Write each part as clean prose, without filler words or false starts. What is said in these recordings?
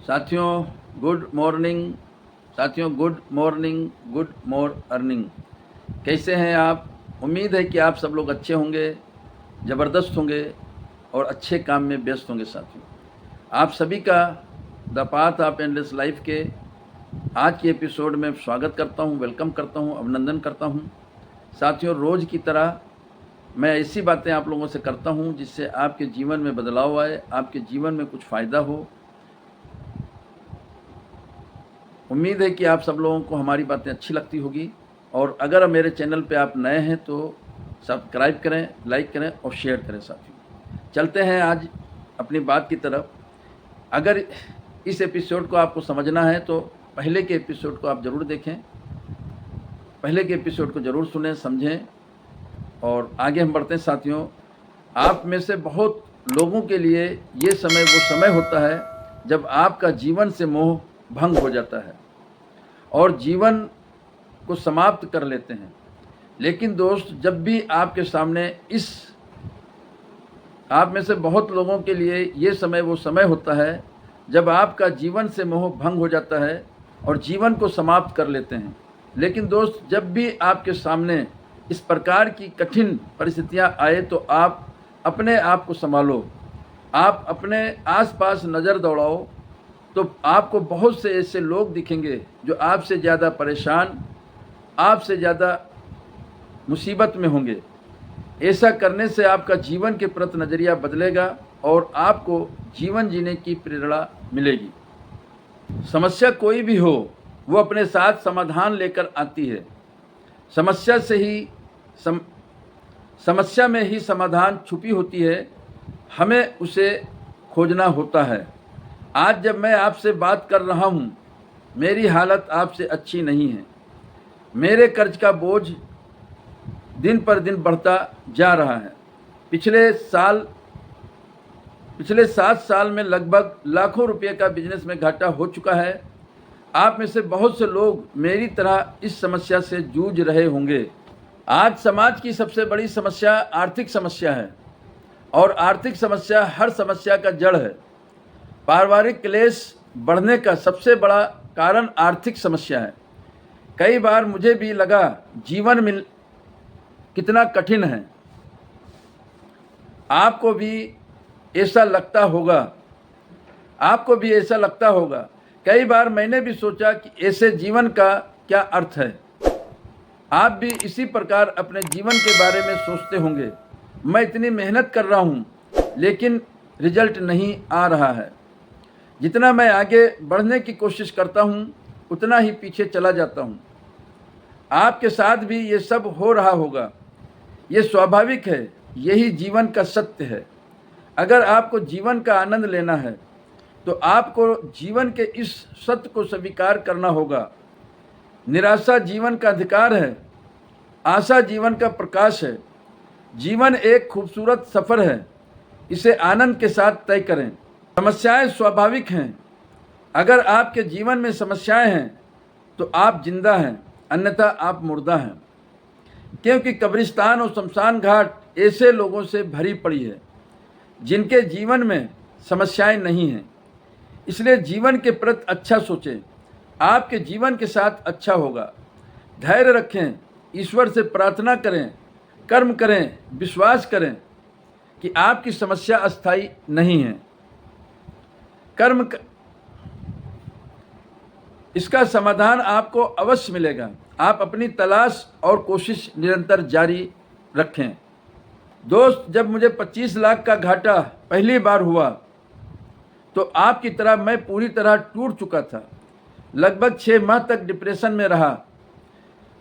साथियों good morning. Good morning, good more earning. कैसे हैं आप? उम्मीद है कि आप सब लोग अच्छे होंगे, ज़बरदस्त होंगे और अच्छे काम में व्यस्त होंगे। साथियों, आप सभी का the path of endless life के आज के एपिसोड में स्वागत करता हूं, वेलकम करता हूं, अभिनंदन करता हूं। साथियों, रोज़ की तरह मैं ऐसी बातें आप लोगों से करता हूं जिससे आपके जीवन में बदलाव आए, आपके जीवन में कुछ फ़ायदा हो। उम्मीद है कि आप सब लोगों को हमारी बातें अच्छी लगती होगी, और अगर मेरे चैनल पे आप नए हैं तो सब्सक्राइब करें, लाइक करें और शेयर करें। साथियों, चलते हैं आज अपनी बात की तरफ। अगर इस एपिसोड को आपको समझना है तो पहले के एपिसोड को आप ज़रूर देखें, पहले के एपिसोड को ज़रूर सुनें, समझें और आगे हम बढ़ते हैं। साथियों, आप में से बहुत लोगों के लिए ये समय वो समय होता है जब आपका जीवन से मोह भंग हो जाता है और जीवन को समाप्त कर लेते हैं। लेकिन दोस्त, जब भी आपके सामने आप में से बहुत लोगों के लिए ये समय वो समय होता है जब आपका जीवन से मोह भंग हो जाता है और जीवन को समाप्त कर लेते हैं। लेकिन दोस्त, जब भी आपके सामने इस प्रकार की कठिन परिस्थितियां आए तो आप अपने आप को संभालो, आप अपने आसपास नज़र दौड़ाओ, तो आपको बहुत से ऐसे लोग दिखेंगे जो आपसे ज़्यादा परेशान, आपसे ज़्यादा मुसीबत में होंगे। ऐसा करने से आपका जीवन के प्रति नज़रिया बदलेगा और आपको जीवन जीने की प्रेरणा मिलेगी। समस्या कोई भी हो, वो अपने साथ समाधान लेकर आती है। समस्या में ही समाधान छुपी होती है, हमें उसे खोजना होता है। आज जब मैं आपसे बात कर रहा हूँ, मेरी हालत आपसे अच्छी नहीं है। मेरे कर्ज का बोझ दिन पर दिन बढ़ता जा रहा है। पिछले 7 साल में लगभग लाखों रुपए का बिजनेस में घाटा हो चुका है। आप में से बहुत से लोग मेरी तरह इस समस्या से जूझ रहे होंगे। आज समाज की सबसे बड़ी समस्या आर्थिक समस्या है, और आर्थिक समस्या हर समस्या का जड़ है। पारिवारिक क्लेश बढ़ने का सबसे बड़ा कारण आर्थिक समस्या है। कई बार मुझे भी लगा जीवन में कितना कठिन है। आपको भी ऐसा लगता होगा। कई बार मैंने भी सोचा कि ऐसे जीवन का क्या अर्थ है। आप भी इसी प्रकार अपने जीवन के बारे में सोचते होंगे। मैं इतनी मेहनत कर रहा हूँ लेकिन रिजल्ट नहीं आ रहा है। जितना मैं आगे बढ़ने की कोशिश करता हूँ उतना ही पीछे चला जाता हूँ। आपके साथ भी ये सब हो रहा होगा। ये स्वाभाविक है, यही जीवन का सत्य है। अगर आपको जीवन का आनंद लेना है तो आपको जीवन के इस सत्य को स्वीकार करना होगा। निराशा जीवन का अधिकार है, आशा जीवन का प्रकाश है। जीवन एक खूबसूरत सफ़र है, इसे आनंद के साथ तय करें। समस्याएं स्वाभाविक हैं। अगर आपके जीवन में समस्याएं हैं तो आप जिंदा हैं, अन्यथा आप मुर्दा हैं। क्योंकि कब्रिस्तान और शमशान घाट ऐसे लोगों से भरी पड़ी है जिनके जीवन में समस्याएं नहीं हैं। इसलिए जीवन के प्रति अच्छा सोचें, आपके जीवन के साथ अच्छा होगा। धैर्य रखें, ईश्वर से प्रार्थना करें, कर्म करें, विश्वास करें कि आपकी समस्या अस्थायी नहीं है। इसका समाधान आपको अवश्य मिलेगा। आप अपनी तलाश और कोशिश निरंतर जारी रखें। दोस्त, जब मुझे 25 लाख का घाटा पहली बार हुआ तो आपकी तरह मैं पूरी तरह टूट चुका था। लगभग 6 माह तक डिप्रेशन में रहा।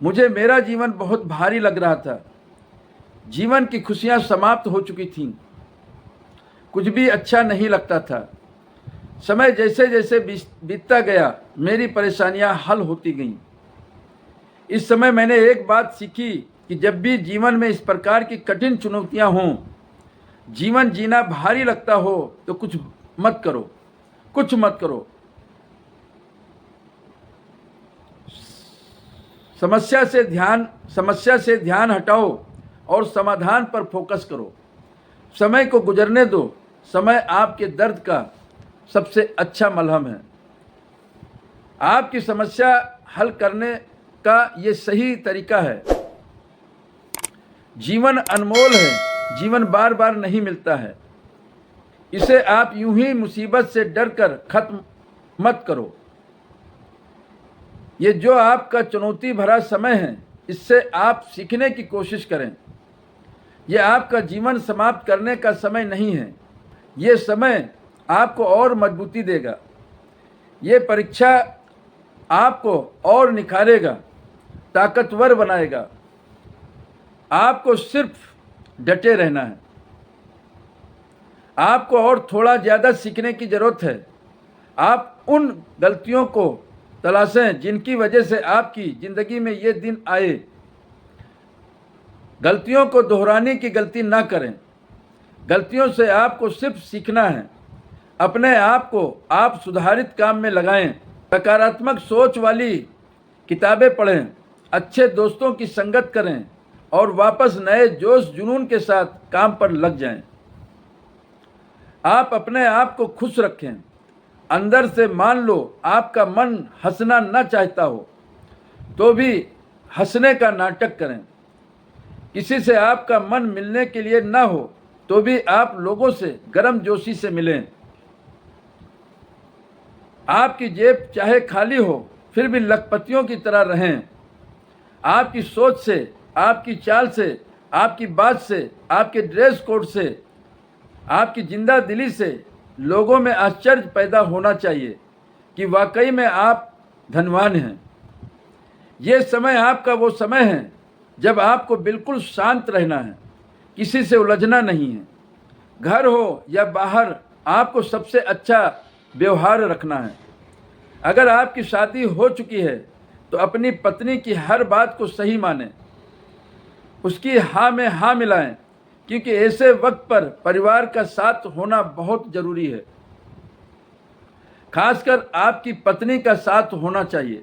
मुझे मेरा जीवन बहुत भारी लग रहा था। जीवन की खुशियां समाप्त हो चुकी थीं। कुछ भी अच्छा नहीं लगता था। समय जैसे जैसे बीतता गया, मेरी परेशानियां हल होती गईं। इस समय मैंने एक बात सीखी कि जब भी जीवन में इस प्रकार की कठिन चुनौतियां हों, जीवन जीना भारी लगता हो, तो कुछ मत करो। समस्या से ध्यान हटाओ और समाधान पर फोकस करो। समय को गुजरने दो। समय आपके दर्द का सबसे अच्छा मलहम है। आपकी समस्या हल करने का ये सही तरीका है। जीवन अनमोल है, जीवन बार बार नहीं मिलता है। इसे आप यूं ही मुसीबत से डर कर खत्म मत करो। ये जो आपका चुनौती भरा समय है, इससे आप सीखने की कोशिश करें। यह आपका जीवन समाप्त करने का समय नहीं है। ये समय आपको और मजबूती देगा। ये परीक्षा आपको और निखारेगा, ताकतवर बनाएगा। आपको सिर्फ डटे रहना है। आपको और थोड़ा ज़्यादा सीखने की ज़रूरत है। आप उन गलतियों को तलाशें जिनकी वजह से आपकी ज़िंदगी में ये दिन आए। गलतियों को दोहराने की गलती ना करें। गलतियों से आपको सिर्फ सीखना है। अपने आप को आप सुधारित काम में लगाएं। सकारात्मक सोच वाली किताबें पढ़ें, अच्छे दोस्तों की संगत करें और वापस नए जोश जुनून के साथ काम पर लग जाएं। आप अपने आप को खुश रखें। अंदर से मान लो आपका मन हंसना न चाहता हो तो भी हंसने का नाटक करें। किसी से आपका मन मिलने के लिए ना हो तो भी आप लोगों से गर्मजोशी से मिलें। आपकी जेब चाहे खाली हो फिर भी लखपतियों की तरह रहें। आपकी सोच से, आपकी चाल से, आपकी बात से, आपके ड्रेस कोड से, आपकी जिंदा दिली से लोगों में आश्चर्य पैदा होना चाहिए कि वाकई में आप धनवान हैं। ये समय आपका वो समय है जब आपको बिल्कुल शांत रहना है, किसी से उलझना नहीं है। घर हो या बाहर आपको सबसे अच्छा व्यवहार रखना है। अगर आपकी शादी हो चुकी है तो अपनी पत्नी की हर बात को सही मानें, उसकी हाँ में हाँ मिलाएं, क्योंकि ऐसे वक्त पर परिवार का साथ होना बहुत ज़रूरी है। खासकर आपकी पत्नी का साथ होना चाहिए।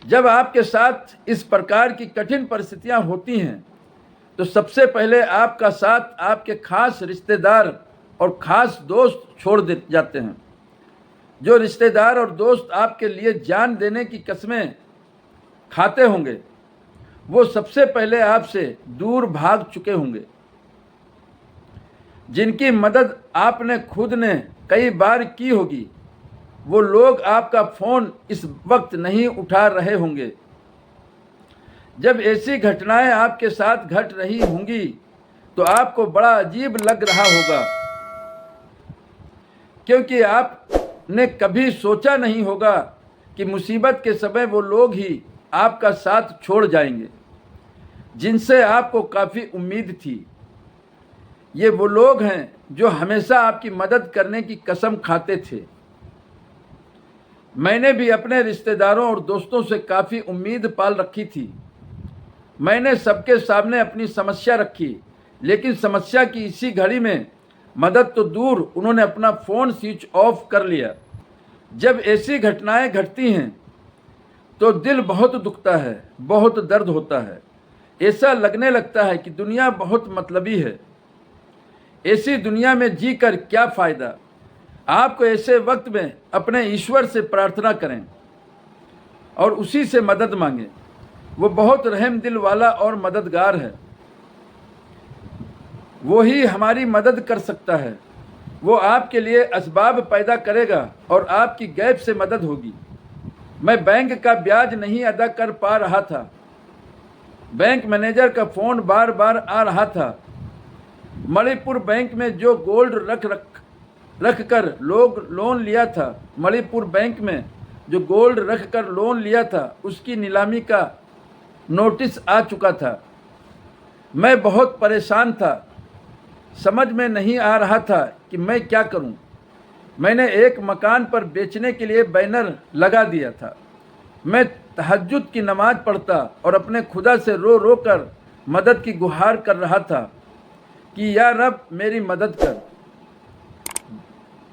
जब आपके साथ इस प्रकार की कठिन परिस्थितियां होती हैं तो सबसे पहले आपका साथ आपके खास रिश्तेदार और खास दोस्त छोड़ दे जाते हैं। जो रिश्तेदार और दोस्त आपके लिए जान देने की कस्में खाते होंगे वो सबसे पहले आपसे दूर भाग चुके होंगे। जिनकी मदद आपने खुद ने कई बार की होगी वो लोग आपका फ़ोन इस वक्त नहीं उठा रहे होंगे। जब ऐसी घटनाएं आपके साथ घट रही होंगी तो आपको बड़ा अजीब लग रहा होगा, क्योंकि आपने कभी सोचा नहीं होगा कि मुसीबत के समय वो लोग ही आपका साथ छोड़ जाएंगे जिनसे आपको काफ़ी उम्मीद थी। ये वो लोग हैं जो हमेशा आपकी मदद करने की कसम खाते थे। मैंने भी अपने रिश्तेदारों और दोस्तों से काफ़ी उम्मीद पाल रखी थी। मैंने सबके सामने अपनी समस्या रखी, लेकिन समस्या की इसी घड़ी में मदद तो दूर, उन्होंने अपना फ़ोन स्विच ऑफ कर लिया। जब ऐसी घटनाएं घटती हैं तो दिल बहुत दुखता है, बहुत दर्द होता है। ऐसा लगने लगता है कि दुनिया बहुत मतलबी है। ऐसी दुनिया में जी कर क्या फ़ायदा। आपको ऐसे वक्त में अपने ईश्वर से प्रार्थना करें और उसी से मदद मांगें। वो बहुत रहम दिल वाला और मददगार है। वो ही हमारी मदद कर सकता है। वो आपके लिए असबाब पैदा करेगा और आपकी गैब से मदद होगी। मैं बैंक का ब्याज नहीं अदा कर पा रहा था। बैंक मैनेजर का फ़ोन बार बार आ रहा था। मणिपुर बैंक में जो गोल्ड रख कर लोग लोन लिया था, मणिपुर बैंक में जो गोल्ड रख कर लोन लिया था, उसकी नीलामी का नोटिस आ चुका था। मैं बहुत परेशान था। समझ में नहीं आ रहा था कि मैं क्या करूं। मैंने एक मकान पर बेचने के लिए बैनर लगा दिया था। मैं तहज्जुद की नमाज़ पढ़ता और अपने खुदा से रो रो कर मदद की गुहार कर रहा था कि या रब मेरी मदद कर,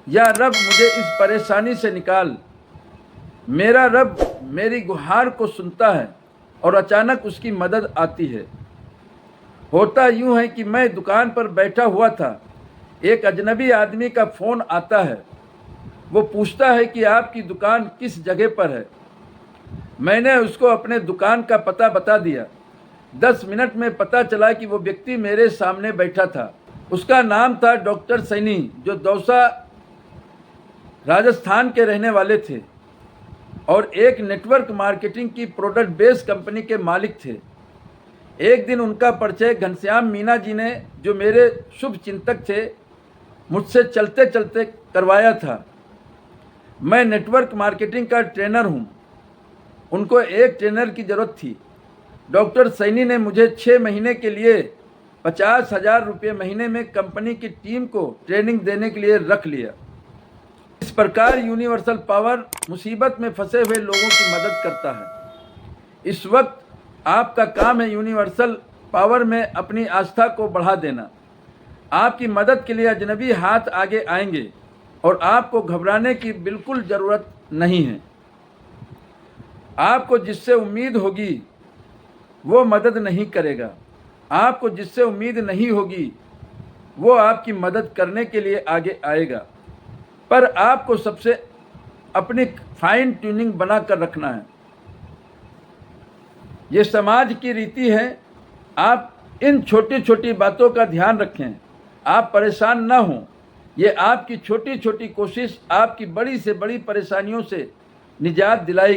या रब मुझे इस परेशानी से निकाल। मेरा रब मेरी गुहार को सुनता है और अचानक उसकी मदद आती है। होता यूँ है कि मैं दुकान पर बैठा हुआ था, एक अजनबी आदमी का फ़ोन आता है। वो पूछता है कि आपकी दुकान किस जगह पर है। मैंने उसको अपने दुकान का पता बता दिया। 10 मिनट में पता चला कि वो व्यक्ति मेरे सामने बैठा था। उसका नाम था डॉक्टर सैनी, जो दौसा राजस्थान के रहने वाले थे और एक नेटवर्क मार्केटिंग की प्रोडक्ट बेस्ड कंपनी के मालिक थे। एक दिन उनका परिचय घनश्याम मीना जी ने, जो मेरे शुभ चिंतक थे, मुझसे चलते चलते करवाया था। मैं नेटवर्क मार्केटिंग का ट्रेनर हूँ। उनको एक ट्रेनर की ज़रूरत थी। डॉक्टर सैनी ने मुझे 6 महीने के लिए 50,000 रुपये महीने में कंपनी की टीम को ट्रेनिंग देने के लिए रख लिया। इस प्रकार यूनिवर्सल पावर मुसीबत में फंसे हुए लोगों की मदद करता है। इस वक्त आपका काम है यूनिवर्सल पावर में अपनी आस्था को बढ़ा देना। आपकी मदद के लिए अजनबी हाथ आगे आएंगे और आपको घबराने की बिल्कुल ज़रूरत नहीं है। आपको जिससे उम्मीद होगी वो मदद नहीं करेगा। आपको जिससे उम्मीद नहीं होगी वो आपकी मदद करने के लिए आगे आएगा। पर आपको सबसे अपनी फाइन ट्यूनिंग बना कर रखना है। ये समाज की रीति है। आप इन छोटी छोटी बातों का ध्यान रखें। आप परेशान ना हों। ये आपकी छोटी छोटी कोशिश आपकी बड़ी से बड़ी परेशानियों से निजात दिलाएगी।